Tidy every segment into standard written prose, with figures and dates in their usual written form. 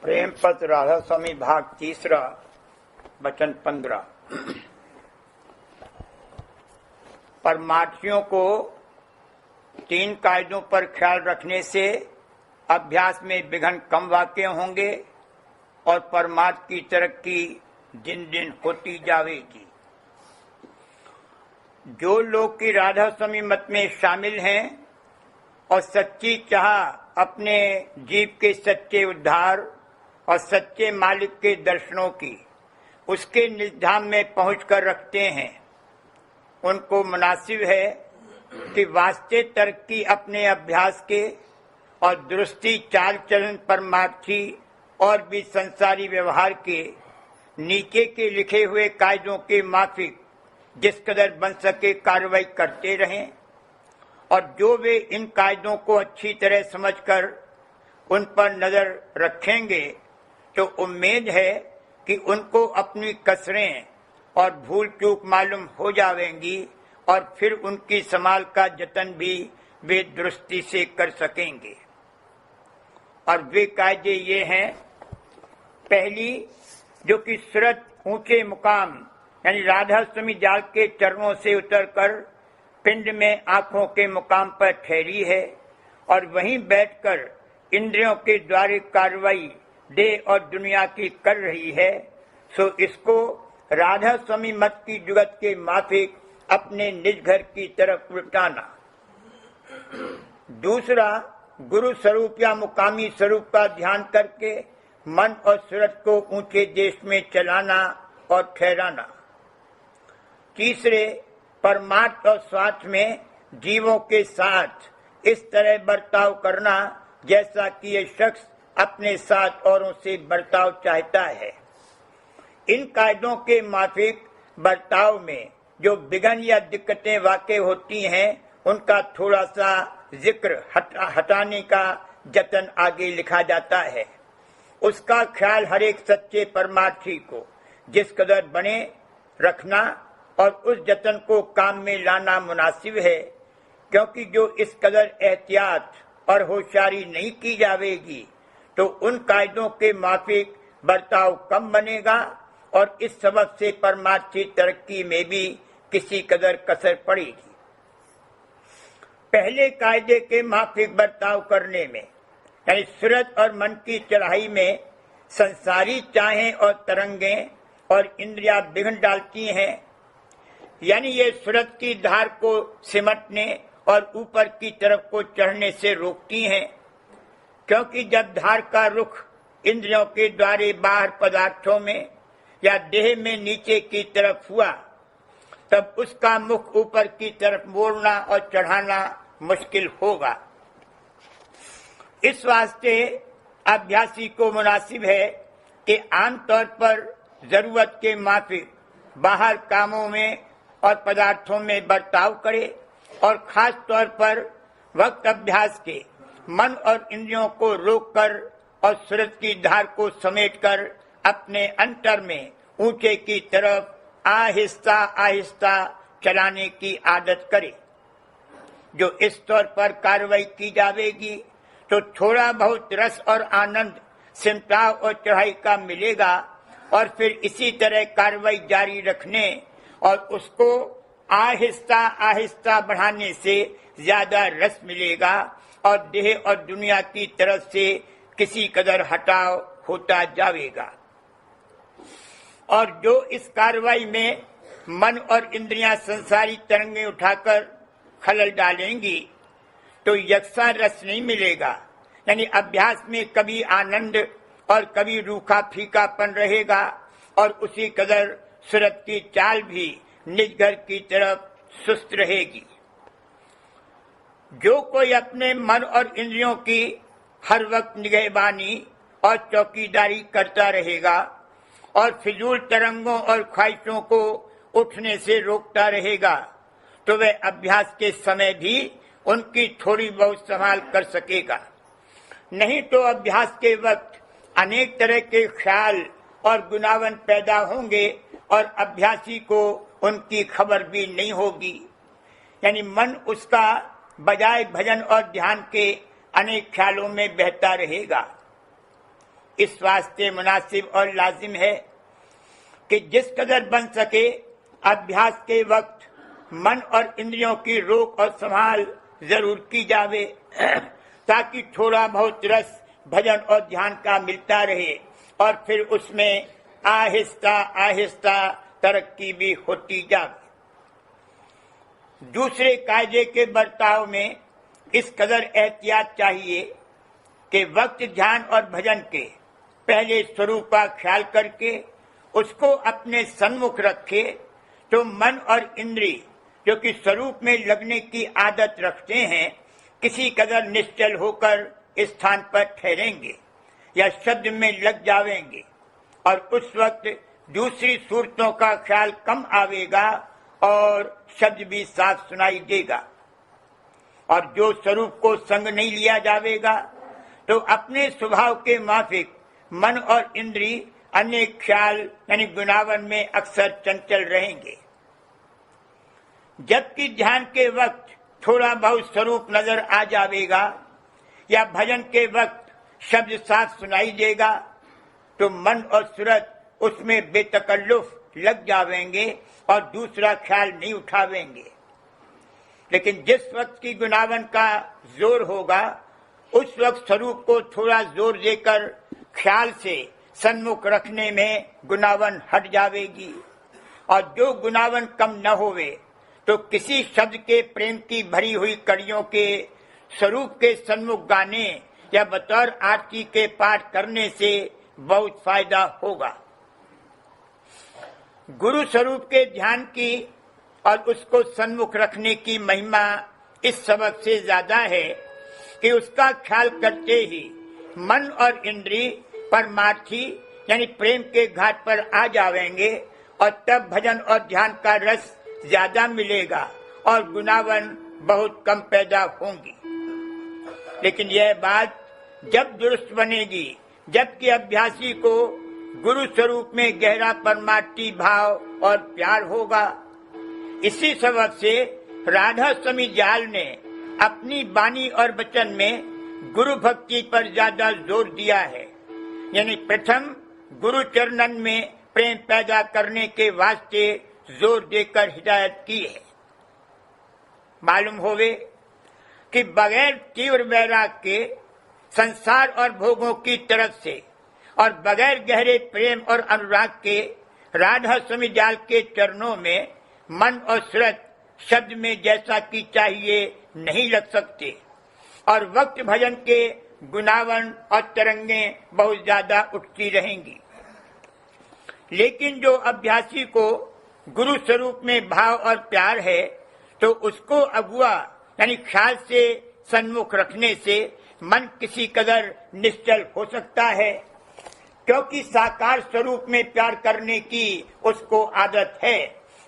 प्रेम पत्र राधा स्वामी भाग 3 वचन 15। परमार्थियों को 3 कायदों पर ख्याल रखने से अभ्यास में विघ्न कम वाक़ होंगे और परमार्थ की तरक्की दिन दिन होती जाएगी। जो लोग की राधा स्वामी मत में शामिल हैं और सच्ची चाह अपने जीव के सच्चे उद्धार और सच्चे मालिक के दर्शनों की उसके निधाम में पहुंचकर रखते हैं, उनको मुनासिब है कि वास्ते तरक्की अपने अभ्यास के और दुरुस्ती चाल चलन परमार्थी और भी संसारी व्यवहार के नीचे के लिखे हुए कायदों के माफिक जिस कदर बन सके कार्रवाई करते रहें, और जो वे इन कायदों को अच्छी तरह समझकर उन पर नजर रखेंगे तो उम्मीद है कि उनको अपनी कसरें और भूल चूक मालूम हो जाएंगी और फिर उनकी संभाल का जतन भी वे दुरुस्ती से कर सकेंगे। और वे कायदे ये हैं, पहली, जो कि सूरत ऊंचे मुकाम यानी राधा स्वामी जाल के चरणों से उतरकर पिंड में आंखों के मुकाम पर ठहरी है और वहीं बैठकर इंद्रियों के द्वारा कार्रवाई देह और दुनिया की कर रही है, सो इसको राधा स्वामी मत की जुगत के माफिक अपने निज घर की तरफ उल्टाना। दूसरा, गुरु स्वरूप या मुकामी स्वरूप का ध्यान करके मन और सूरत को ऊंचे देश में चलाना और ठहराना। तीसरे, परमार्थ और स्वार्थ में जीवों के साथ इस तरह बर्ताव करना जैसा कि ये शख्स अपने साथ औरों से बर्ताव चाहता है। इन कायदों के माफिक बर्ताव में जो विघ्न या दिक्कतें वाक़ होती हैं, उनका थोड़ा सा जिक्र हटाने का जतन आगे लिखा जाता है। उसका ख्याल हर एक सच्चे परमार्थी को जिस कदर बने रखना और उस जतन को काम में लाना मुनासिब है, क्योंकि जो इस कदर एहतियात और होशियारी नहीं की जाएगी तो उन कायदों के माफिक बर्ताव कम बनेगा और इस सबब से परमार्थी तरक्की में भी किसी कदर कसर पड़ेगी। पहले कायदे के माफिक बर्ताव करने में यानी सूरत और मन की चढ़ाई में संसारी चाहें और तरंगें और इंद्रियां विघ्न डालती हैं, यानी ये सूरत की धार को सिमटने और ऊपर की तरफ को चढ़ने से रोकती हैं, क्योंकि जब धार का रुख इंद्रियों के द्वारे बाहर पदार्थों में या देह में नीचे की तरफ हुआ तब उसका मुख ऊपर की तरफ मोड़ना और चढ़ाना मुश्किल होगा। इस वास्ते अभ्यासी को मुनासिब है कि आमतौर पर जरूरत के माफिक बाहर कामों में और पदार्थों में बर्ताव करे और खास तौर पर वक्त अभ्यास के मन और इंद्रियों को रोककर और सूरत की धार को समेटकर अपने अंतर में ऊंचे की तरफ आहिस्ता आहिस्ता चलाने की आदत करे। जो इस तौर पर कार्रवाई की जाएगी तो थोड़ा बहुत रस और आनंद सिमटाव और चढ़ाई का मिलेगा और फिर इसी तरह कार्रवाई जारी रखने और उसको आहिस्ता आहिस्ता बढ़ाने से ज्यादा रस मिलेगा और देह और दुनिया की तरफ से किसी कदर हटाव होता जाएगा। और जो इस कार्रवाई में मन और इंद्रियां संसारी तरंगें उठाकर खलल डालेंगी तो यकसा रस नहीं मिलेगा, यानी अभ्यास में कभी आनंद और कभी रूखा फीकापन रहेगा और उसी कदर सूरत की चाल भी निज घर की तरफ सुस्त रहेगी। जो कोई अपने मन और इंद्रियों की हर वक्त निगहबानी और चौकीदारी करता रहेगा और फिजूल तरंगों और ख्वाहिशों को उठने से रोकता रहेगा तो वह अभ्यास के समय भी उनकी थोड़ी बहुत संभाल कर सकेगा। नहीं तो अभ्यास के वक्त अनेक तरह के ख्याल और गुनावन पैदा होंगे और अभ्यासी को उनकी खबर भी नहीं होगी, यानी मन उसका बजाय भजन और ध्यान के अनेक ख्यालों में बहता रहेगा। इस वास्ते मुनासिब और लाजिम है कि जिस कदर बन सके अभ्यास के वक्त मन और इंद्रियों की रोक और संभाल जरूर की जावे ताकि थोड़ा बहुत रस भजन और ध्यान का मिलता रहे और फिर उसमें आहिस्ता आहिस्ता तरक्की भी होती जावे। दूसरे कायदे के बर्ताव में इस कदर एहतियात चाहिए कि वक्त ध्यान और भजन के पहले स्वरूप का ख्याल करके उसको अपने सन्मुख रखे तो मन और इंद्रिय जो कि स्वरूप में लगने की आदत रखते हैं किसी कदर निश्चल होकर स्थान पर ठहरेंगे या शब्द में लग जावेंगे और उस वक्त दूसरी सूरतों का ख्याल कम आवेगा और शब्द भी साफ सुनाई देगा। और जो स्वरूप को संग नहीं लिया जावेगा तो अपने स्वभाव के माफिक मन और इंद्रिय अन्य ख्याल यानी गुनावन में अक्सर चंचल रहेंगे। जबकि ध्यान के वक्त थोड़ा बहुत स्वरूप नजर आ जावेगा या भजन के वक्त शब्द साफ सुनाई देगा तो मन और सूरत उसमें बेतकल्लुफ लग जावेंगे और दूसरा ख्याल नहीं उठावेंगे। लेकिन जिस वक्त की गुनावन का जोर होगा उस वक्त स्वरूप को थोड़ा जोर देकर ख्याल से सन्मुख रखने में गुनावन हट जावेगी और जो गुनावन कम न होवे तो किसी शब्द के प्रेम की भरी हुई कड़ियों के स्वरूप के सन्मुख गाने या बतौर आरती के पाठ करने से बहुत फायदा होगा। गुरु स्वरूप के ध्यान की और उसको सन्मुख रखने की महिमा इस सबक से ज्यादा है कि उसका ख्याल करते ही मन और इंद्रिय परमार्थी यानी प्रेम के घाट पर आ जावेंगे और तब भजन और ध्यान का रस ज्यादा मिलेगा और गुनावन बहुत कम पैदा होंगी। लेकिन यह बात जब दुरुस्त बनेगी जबकि अभ्यासी को गुरु स्वरूप में गहरा परमार्थी भाव और प्यार होगा। इसी सबब से राधा स्वामी जाल ने अपनी वाणी और वचन में गुरु भक्ति पर ज्यादा जोर दिया है, यानी प्रथम गुरु चरणन में प्रेम पैदा करने के वास्ते जोर देकर हिदायत की है। मालूम होवे कि बगैर तीव्र वैराग के संसार और भोगों की तरफ से और बगैर गहरे प्रेम और अनुराग के राधा स्वामी जाल के चरणों में मन और सूरत शब्द में जैसा कि चाहिए नहीं लग सकते और वक्त भजन के गुनावन और तरंगे बहुत ज्यादा उठती रहेंगी। लेकिन जो अभ्यासी को गुरु स्वरूप में भाव और प्यार है तो उसको अगुआ यानी ख्याल से सन्मुख रखने से मन किसी कदर निश्चल हो सकता है, क्योंकि साकार स्वरूप में प्यार करने की उसको आदत है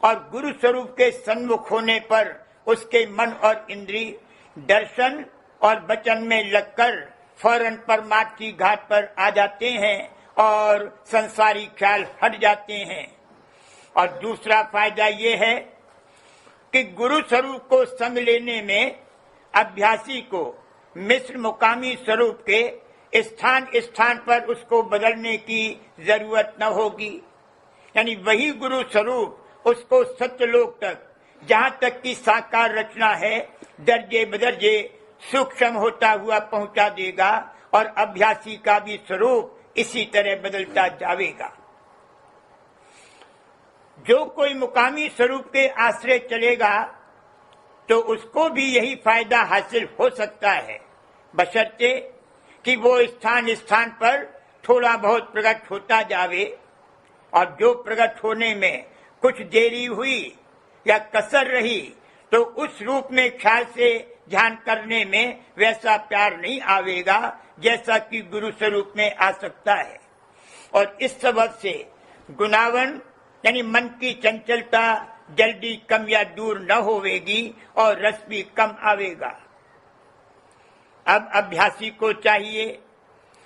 और गुरु स्वरूप के सन्मुख होने पर उसके मन और इंद्रिय दर्शन और वचन में लगकर फौरन परमार्थी घाट पर आ जाते हैं और संसारी ख्याल हट जाते हैं। और दूसरा फायदा ये है कि गुरु स्वरूप को संग लेने में अभ्यासी को मिश्र मुकामी स्वरूप के स्थान स्थान पर उसको बदलने की जरूरत न होगी, यानी वही गुरु स्वरूप उसको सत्यलोक तक जहाँ तक की साकार रचना है दर्जे बदर्जे सूक्ष्म होता हुआ पहुंचा देगा और अभ्यासी का भी स्वरूप इसी तरह बदलता जाएगा। जो कोई मुकामी स्वरूप के आश्रय चलेगा तो उसको भी यही फायदा हासिल हो सकता है, बशर्ते कि वो स्थान स्थान पर थोड़ा बहुत प्रकट होता जावे और जो प्रकट होने में कुछ देरी हुई या कसर रही तो उस रूप में ख्याल से ध्यान करने में वैसा प्यार नहीं आवेगा जैसा कि गुरु स्वरूप में आ सकता है। और इस सबब से गुनावन यानी मन की चंचलता जल्दी कम या दूर न होवेगी और रस भी कम आवेगा। अब अभ्यासी को चाहिए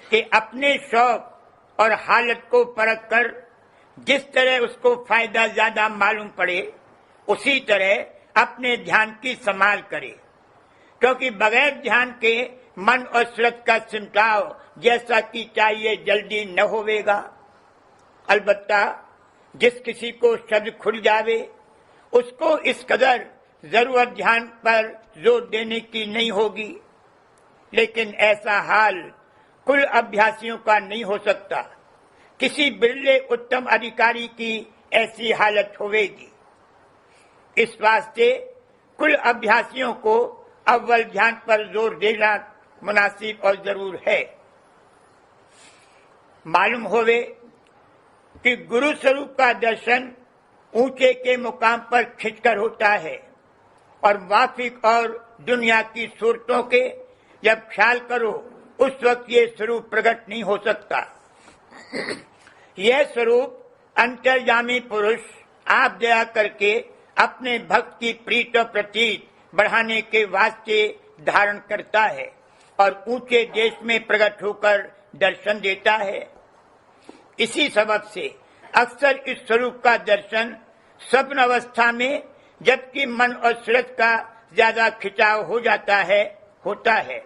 कि अपने शौक और हालत को परख कर जिस तरह उसको फायदा ज्यादा मालूम पड़े उसी तरह अपने ध्यान की संभाल करे, क्योंकि बगैर ध्यान के मन और सूरत का सिमटाव जैसा कि चाहिए जल्दी न होवेगा। अलबत्ता जिस किसी को शब्द खुल जावे उसको इस कदर जरूरत ध्यान पर जोर देने की नहीं होगी, लेकिन ऐसा हाल कुल अभ्यासियों का नहीं हो सकता। किसी बिरले उत्तम अधिकारी की ऐसी हालत होवेगी। इस वास्ते कुल अभ्यासियों को अव्वल ध्यान पर जोर देना मुनासिब और जरूर है। मालूम होवे कि गुरु स्वरूप का दर्शन ऊंचे के मुकाम पर खिंचकर होता है और माफिक और दुनिया की सूरतों के जब ख्याल करो उस वक्त ये स्वरूप प्रकट नहीं हो सकता। यह स्वरूप अंतर्यामी पुरुष आप दया करके अपने भक्त की प्रीत और प्रतीत बढ़ाने के वास्ते धारण करता है और ऊंचे देश में प्रकट होकर दर्शन देता है। इसी सबब से अक्सर इस स्वरूप का दर्शन स्वप्न अवस्था में, जबकि मन और सूरत का ज्यादा खिंचाव हो जाता है, होता है,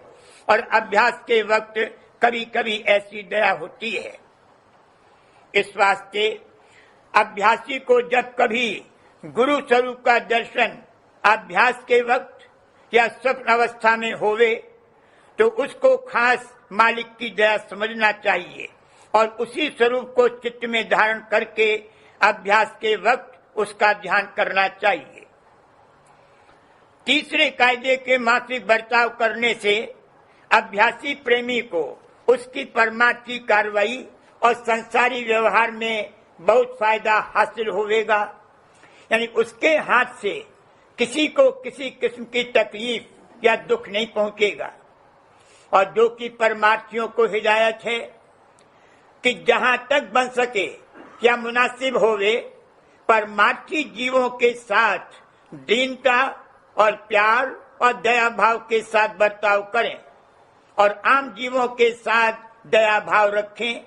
और अभ्यास के वक्त कभी कभी ऐसी दया होती है। इस वास्ते अभ्यासी को जब कभी गुरु स्वरूप का दर्शन अभ्यास के वक्त या स्वप्न अवस्था में होवे तो उसको खास मालिक की दया समझना चाहिए और उसी स्वरूप को चित्त में धारण करके अभ्यास के वक्त उसका ध्यान करना चाहिए। तीसरे कायदे के माफिक बर्ताव करने से अभ्यासी प्रेमी को उसकी परमार्थ की कार्रवाई और संसारी व्यवहार में बहुत फायदा हासिल होवेगा। यानी उसके हाथ से किसी को किसी किस्म की तकलीफ या दुख नहीं पहुंचेगा। और जो कि परमार्थियों को हिदायत है कि जहां तक बन सके या मुनासिब होवे परमार्थी जीवों के साथ दीनता और प्यार और दया भाव के साथ बर्ताव करें और आम जीवों के साथ दया भाव रखें।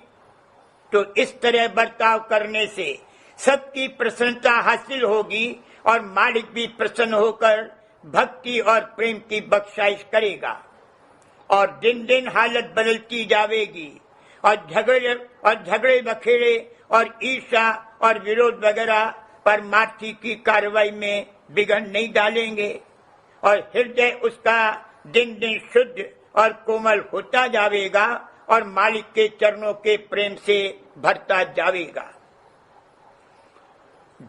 तो इस तरह बर्ताव करने से सबकी प्रसन्नता हासिल होगी और मालिक भी प्रसन्न होकर भक्ति और प्रेम की बख्शाइश करेगा और दिन दिन हालत बदलती जाएगी और झगड़े बखेड़े और ईर्ष्या और विरोध वगैरह परमार्थी की कार्रवाई में विघ्न नहीं डालेंगे और हृदय उसका दिन दिन शुद्ध और कोमल होता जाएगा और मालिक के चरणों के प्रेम से भरता जाएगा।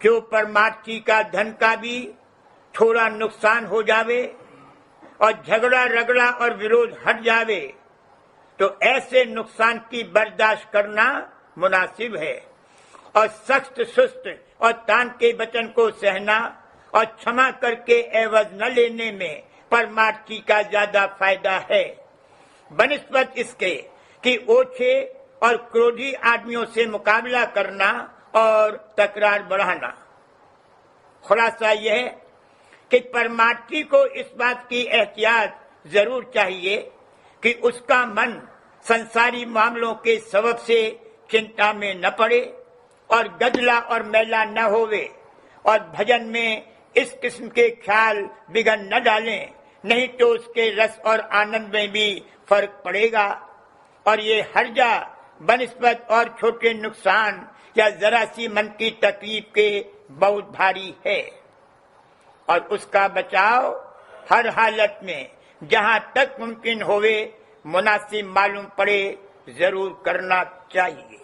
जो परमार्थी का धन का भी थोड़ा नुकसान हो जावे और झगड़ा रगड़ा और विरोध हट जावे तो ऐसे नुकसान की बर्दाश्त करना मुनासिब है और सख्त सुस्त और तान के वचन को सहना और क्षमा करके एवज न लेने में परमार्थी का ज्यादा फायदा है बनिस्बत इसके कि ओछे और क्रोधी आदमियों से मुकाबला करना और तकरार बढ़ाना। खुलासा यह है कि परमार्थी को इस बात की एहतियात जरूर चाहिए कि उसका मन संसारी मामलों के सबब से चिंता में न पड़े और गदला और मैला न होवे और भजन में इस किस्म के ख्याल बिगड़ न डालें, नहीं तो उसके रस और आनंद में भी फर्क पड़ेगा और ये हर्जा बनिस्बत और छोटे नुकसान या जरा सी मन की तकलीफ के बहुत भारी है और उसका बचाव हर हालत में जहां तक मुमकिन होवे मुनासिब मालूम पड़े जरूर करना चाहिए।